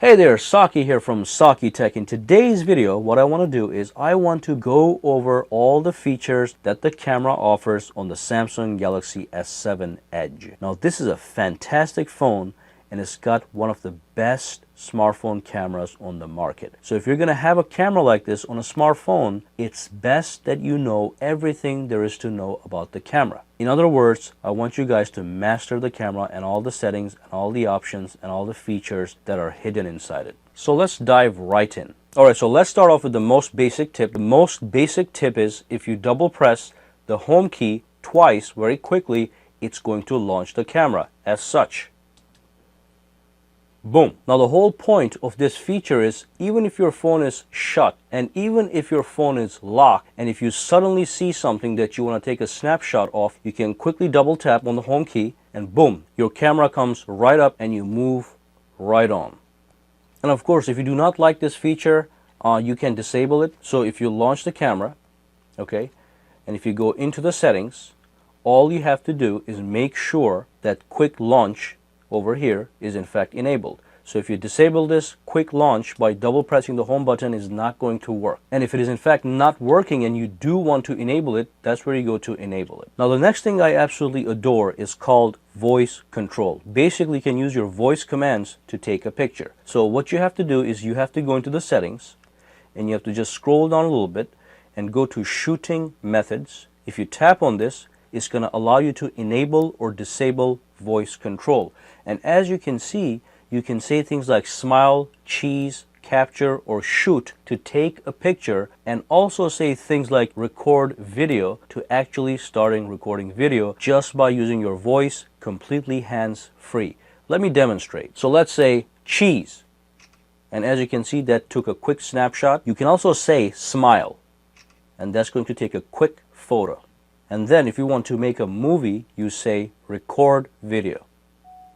Hey there, Saki here from Saki Tech. In today's video, what I want to do is I want to go over all the features that the camera offers on the Samsung Galaxy S7 Edge. Now, this is a fantastic phone and it's got one of the best smartphone cameras on the market. So if you're going to have a camera like this on a smartphone, it's best that you know everything there is to know about the camera. In other words, I want you guys to master the camera and all the settings and all the options and all the features that are hidden inside it. So let's dive right in. Alright, so let's start off with the most basic tip. The most basic tip is if you double press the home key twice very quickly, it's going to launch the camera as such. Boom. Now the whole point of this feature is even if your phone is shut and even if your phone is locked and if you suddenly see something that you want to take a snapshot of, you can quickly double tap on the home key and boom, your camera comes right up and you move right on. And of course, if you do not like this feature, you can disable it. So if you launch the camera, okay, and if you go into the settings, all you have to do is make sure that quick launch over here is in fact enabled. So if you disable this, quick launch by double pressing the home button is not going to work. And if it is in fact not working and you do want to enable it, that's where you go to enable it. Now the next thing I absolutely adore is called voice control. Basically you can use your voice commands to take a picture. So what you have to do is you have to go into the settings and you have to just scroll down a little bit and go to shooting methods. If you tap on this, it's going to allow you to enable or disable voice control. And as you can see, you can say things like smile, cheese, capture, or shoot to take a picture, and also say things like record video to actually starting recording video just by using your voice completely hands-free. Let me demonstrate. So let's say cheese. And as you can see, that took a quick snapshot. You can also say smile, and that's going to take a quick photo. And then if you want to make a movie, you say record video.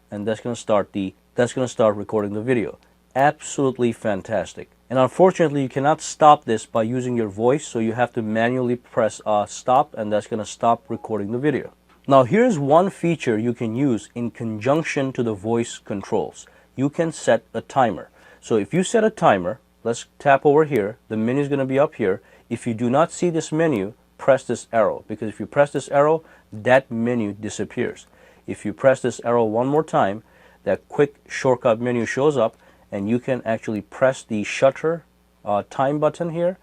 And that's going to start recording the video. Absolutely fantastic. And unfortunately, you cannot stop this by using your voice, so you have to manually press stop, and that's going to stop recording the video. Now here's one feature you can use in conjunction to the voice controls. You can set a timer. So if you set a timer, let's tap over here. The menu is going to be up here. If you do not see this menu, press this arrow, because if you press this arrow, that menu disappears. If you press this arrow one more time, that quick shortcut menu shows up and you can actually press the shutter time button here,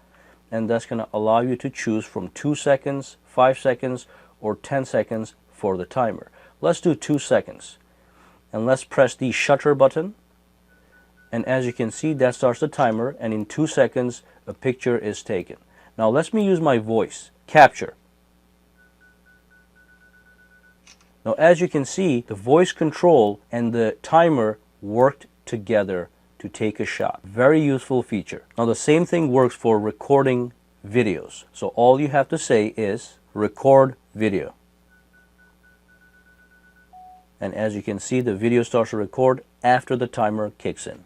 and that's going to allow you to choose from 2 seconds, 5 seconds, or 10 seconds for the timer. Let's do 2 seconds and let's press the shutter button, and as you can see, that starts the timer, and in 2 seconds a picture is taken. Now let me use my voice. Capture. Now as you can see, the voice control and the timer worked together to take a shot. Very useful feature. Now the same thing works for recording videos. So all you have to say is record video. And as you can see, the video starts to record after the timer kicks in.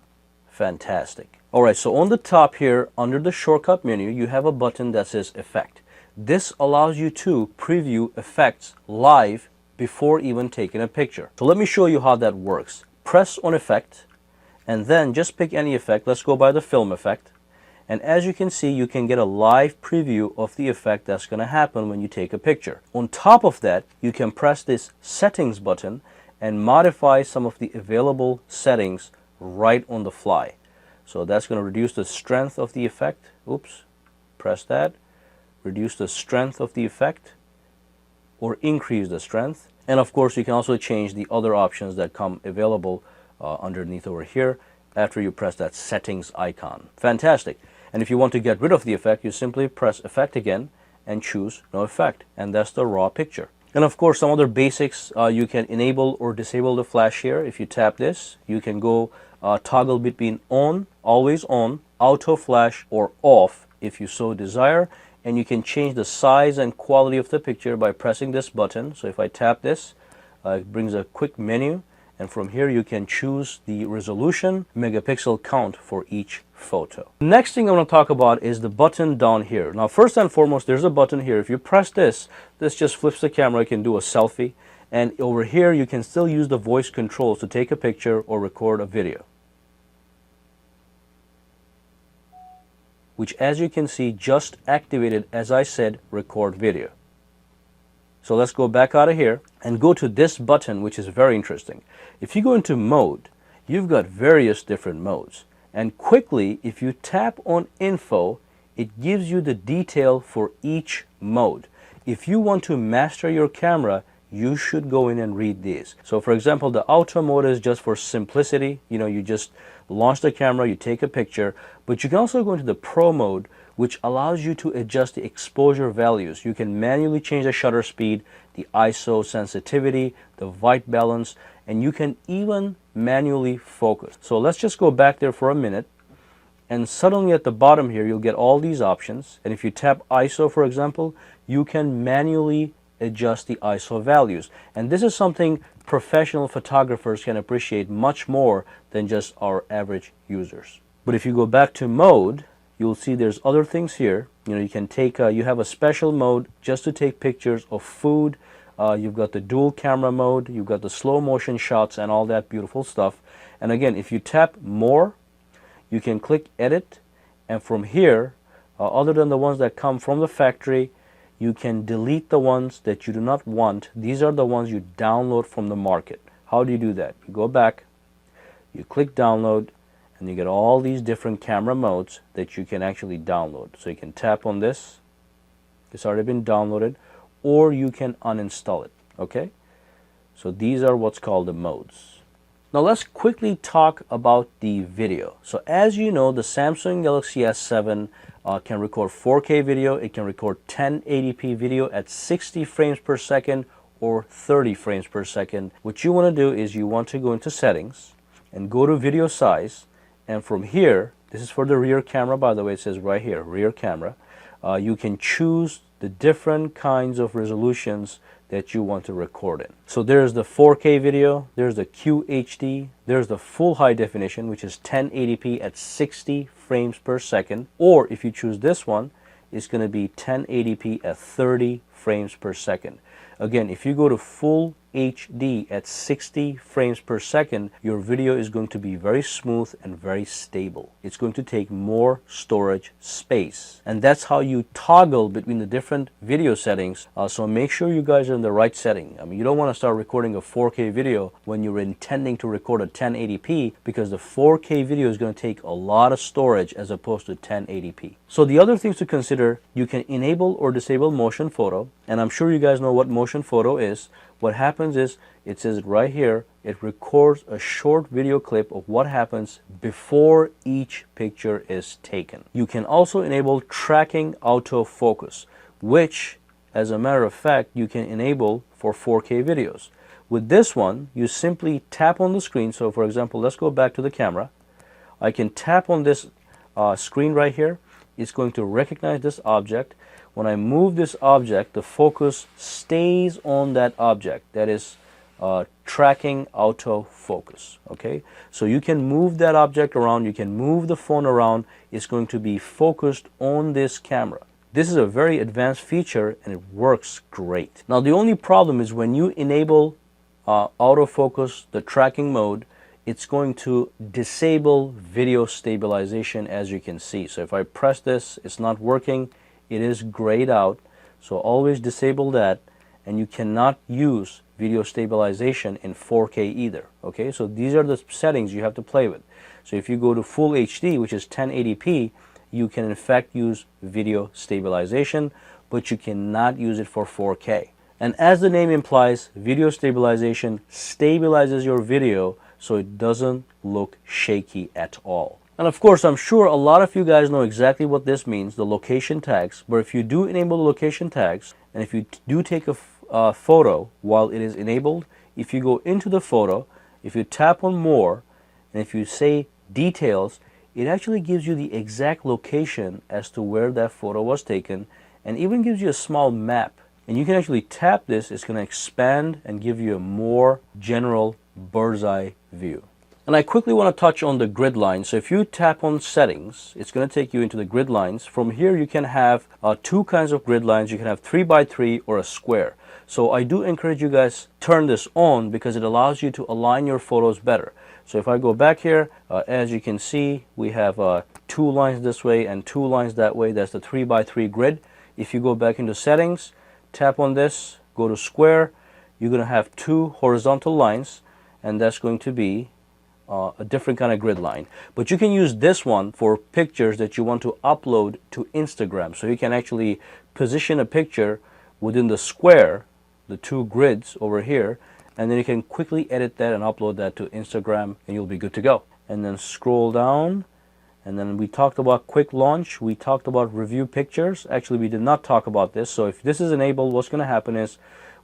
Fantastic. Alright, so on the top here, under the shortcut menu, you have a button that says Effect. This allows you to preview effects live before even taking a picture. So let me show you how that works. Press on Effect, and then just pick any effect. Let's go by the film effect. And as you can see, you can get a live preview of the effect that's going to happen when you take a picture. On top of that, you can press this settings button and modify some of the available settings right on the fly. So that's going to reduce the strength of the effect. Oops, press that. Reduce the strength of the effect or increase the strength. And of course, you can also change the other options that come available underneath over here after you press that settings icon. Fantastic. And if you want to get rid of the effect, you simply press Effect again and choose No Effect, and that's the raw picture. And of course, some other basics, you can enable or disable the flash here. If you tap this, you can go toggle between on, always on, auto flash, or off if you so desire. And you can change the size and quality of the picture by pressing this button. So if I tap this, it brings a quick menu, and from here you can choose the resolution, megapixel count for each photo. Next thing I want to talk about is the button down here. Now first and foremost, there's a button here. If you press this, this just flips the camera. You can do a selfie, and over here you can still use the voice controls to take a picture or record a video. which as you can see just activated as I said record video. So let's go back out of here and go to this button, which is very interesting. If you go into mode, you've got various different modes. And quickly, if you tap on info, it gives you the detail for each mode. If you want to master your camera, you should go in and read these. So for example, the auto mode is just for simplicity. You just launch the camera, you take a picture, but you can also go into the pro mode, which allows you to adjust the exposure values. You can manually change the shutter speed, the ISO sensitivity, the white balance, and you can even manually focus. So let's just go back there for a minute, and suddenly at the bottom here you'll get all these options, and if you tap ISO, for example, you can manually adjust the ISO values. And this is something professional photographers can appreciate much more than just our average users. But if you go back to mode, you'll see there's other things here. You can take, you have a special mode just to take pictures of food. You've got the dual camera mode, you've got the slow motion shots and all that beautiful stuff. And again, if you tap more, you can click edit, and from here, other than the ones that come from the factory, you can delete the ones that you do not want. These are the ones you download from the market. How do you do that? You go back, you click download, and you get all these different camera modes that you can actually download. So you can tap on this, it's already been downloaded, or you can uninstall it, okay? So these are what's called the modes. Now let's quickly talk about the video. So as you know, the Samsung Galaxy S7 can record 4K video, it can record 1080p video at 60 frames per second or 30 frames per second. What you want to do is you want to go into settings and go to video size, and from here, this is for the rear camera, by the way, it says right here, rear camera, you can choose the different kinds of resolutions that you want to record in. So there's the 4K video, there's the QHD, there's the full high definition, which is 1080p at 60 frames per second, or if you choose this one, it's going to be 1080p at 30 frames per second. Again, if you go to full HD at 60 frames per second, your video is going to be very smooth and very stable. It's going to take more storage space. And that's how you toggle between the different video settings. So make sure you guys are in the right setting. I mean, you don't want to start recording a 4K video when you're intending to record a 1080p, because the 4K video is going to take a lot of storage as opposed to 1080p. So the other things to consider, you can enable or disable motion photo. And I'm sure you guys know what motion photo is. What happens is, it says it right here, it records a short video clip of what happens before each picture is taken. You can also enable tracking autofocus, which, as a matter of fact, you can enable for 4K videos. With this one, you simply tap on the screen. So for example, let's go back to the camera. I can tap on this screen right here. It's going to recognize this object. When I move this object, the focus stays on that object. That is tracking autofocus, okay? So you can move that object around, you can move the phone around. It's going to be focused on this camera. This is a very advanced feature and it works great. Now the only problem is when you enable autofocus, the tracking mode, it's going to disable video stabilization, as you can see. So if I press this, it's not working. It is grayed out, so always disable that, and you cannot use video stabilization in 4K either, okay? So these are the settings you have to play with. So if you go to full HD, which is 1080p, you can in fact use video stabilization, but you cannot use it for 4K. And as the name implies, video stabilization stabilizes your video so it doesn't look shaky at all. And of course, I'm sure a lot of you guys know exactly what this means, the location tags. But if you do enable the location tags, and if you do take a photo while it is enabled, if you go into the photo, if you tap on more, and if you say details, it actually gives you the exact location as to where that photo was taken, and even gives you a small map. And you can actually tap this, it's going to expand and give you a more general bird's eye view. And I quickly want to touch on the grid lines. So if you tap on settings, it's going to take you into the grid lines. From here you can have two kinds of grid lines. You can have 3x3 or a square. So I do encourage you guys turn this on because it allows you to align your photos better. So if I go back here, as you can see, we have 2 lines this way and 2 lines that way. That's the 3x3 grid. If you go back into settings, tap on this, go to square, you're going to have 2 horizontal lines, and that's going to be a different kind of grid line. But you can use this one for pictures that you want to upload to Instagram. So you can actually position a picture within the square, the 2 grids over here, and then you can quickly edit that and upload that to Instagram, and you'll be good to go. And then scroll down, and then we talked about quick launch, we talked about review pictures. Actually, we did not talk about this. So if this is enabled, what's going to happen is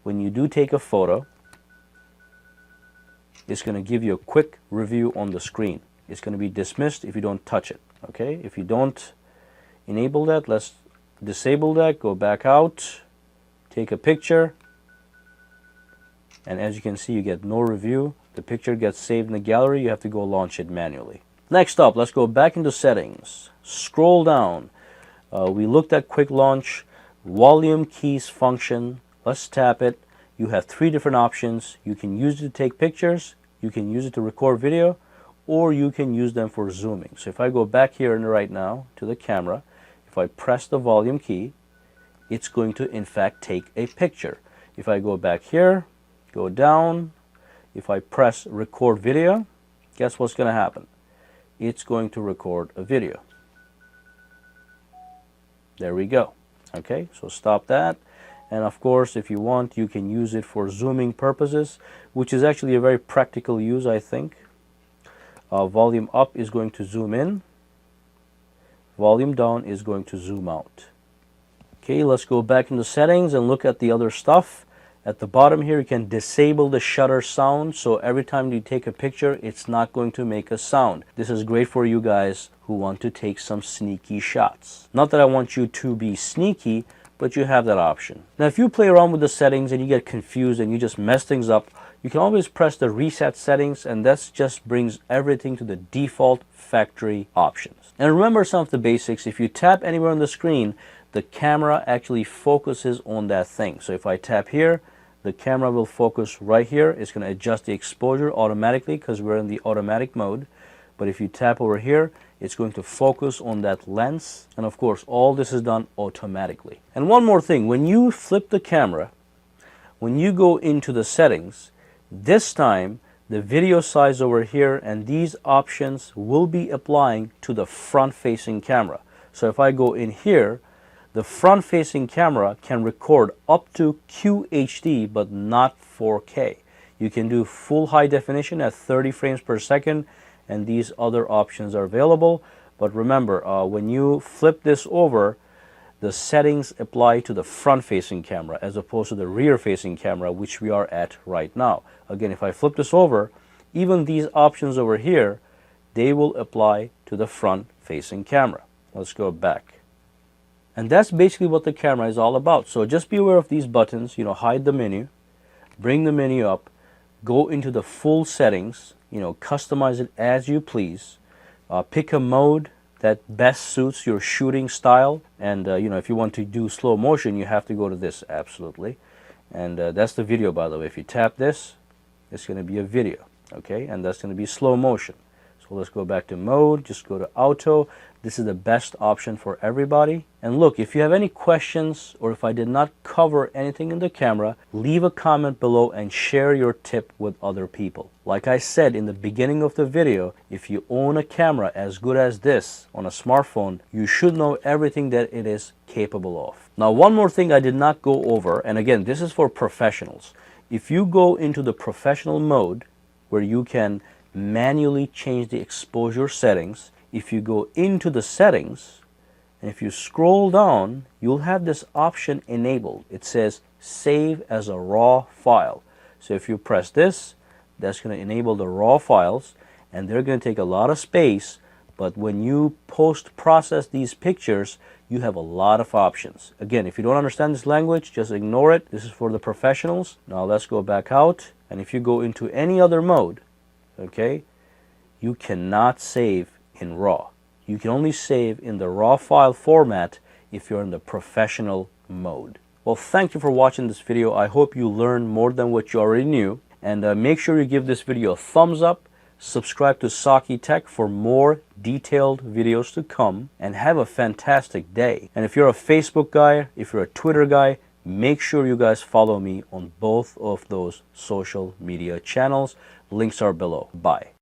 when you do take a photo, it's going to give you a quick review on the screen. It's going to be dismissed if you don't touch it. Okay, if you don't enable that, let's disable that, go back out, take a picture, and as you can see, you get no review. The picture gets saved in the gallery. You have to go launch it manually. Next up, let's go back into settings. Scroll down. We looked at quick launch, volume keys function. Let's tap it. You have 3 different options. You can use it to take pictures, you can use it to record video, or you can use them for zooming. So if I go back here right now to the camera, if I press the volume key, it's going to in fact take a picture. If I go back here, go down, if I press record video, guess what's going to happen? It's going to record a video. There we go. Okay, so stop that. And of course, if you want, you can use it for zooming purposes, which is actually a very practical use, I think. Volume up is going to zoom in. Volume down is going to zoom out. Okay, let's go back into settings and look at the other stuff. At the bottom here, you can disable the shutter sound. So every time you take a picture, it's not going to make a sound. This is great for you guys who want to take some sneaky shots. Not that I want you to be sneaky, but you have that option. Now, if you play around with the settings and you get confused and you just mess things up, you can always press the reset settings, and that just brings everything to the default factory options. And remember some of the basics. If you tap anywhere on the screen, the camera actually focuses on that thing. So if I tap here, the camera will focus right here. It's going to adjust the exposure automatically because we're in the automatic mode. But if you tap over here, it's going to focus on that lens. And of course, all this is done automatically. And one more thing, when you flip the camera, when you go into the settings, this time the video size over here and these options will be applying to the front-facing camera. So if I go in here, the front-facing camera can record up to QHD but not 4K. You can do full high definition at 30 frames per second, and these other options are available. But remember, when you flip this over, the settings apply to the front-facing camera as opposed to the rear-facing camera, which we are at right now. Again, if I flip this over, even these options over here, they will apply to the front-facing camera. Let's go back. And that's basically what the camera is all about. So just be aware of these buttons. Hide the menu, bring the menu up, go into the full settings, customize it as you please, pick a mode that best suits your shooting style. And if you want to do slow motion, you have to go to this, absolutely. And that's the video, by the way. If you tap this, it's going to be a video, okay? And that's going to be slow motion. So let's go back to mode, just go to auto. This is the best option for everybody. And look, if you have any questions or if I did not cover anything in the camera, leave a comment below and share your tip with other people. Like I said in the beginning of the video, if you own a camera as good as this on a smartphone, you should know everything that it is capable of. Now, one more thing I did not go over, and again, this is for professionals. If you go into the professional mode where you can manually change the exposure settings, if you go into the settings and if you scroll down, you'll have this option enabled. It says save as a raw file. So if you press this, that's going to enable the raw files, and they're going to take a lot of space, but when you post-process these pictures, you have a lot of options. Again, if you don't understand this language, just ignore it. This is for the professionals. Now let's go back out, and if you go into any other mode, okay, you cannot save in RAW. You can only save in the raw file format if you're in the professional mode. Well, thank you for watching this video. I hope you learned more than what you already knew. And make sure you give this video a thumbs up, subscribe to Saki Tech for more detailed videos to come, and have a fantastic day. And if you're a Facebook guy, if you're a Twitter guy, make sure you guys follow me on both of those social media channels. Links are below. Bye.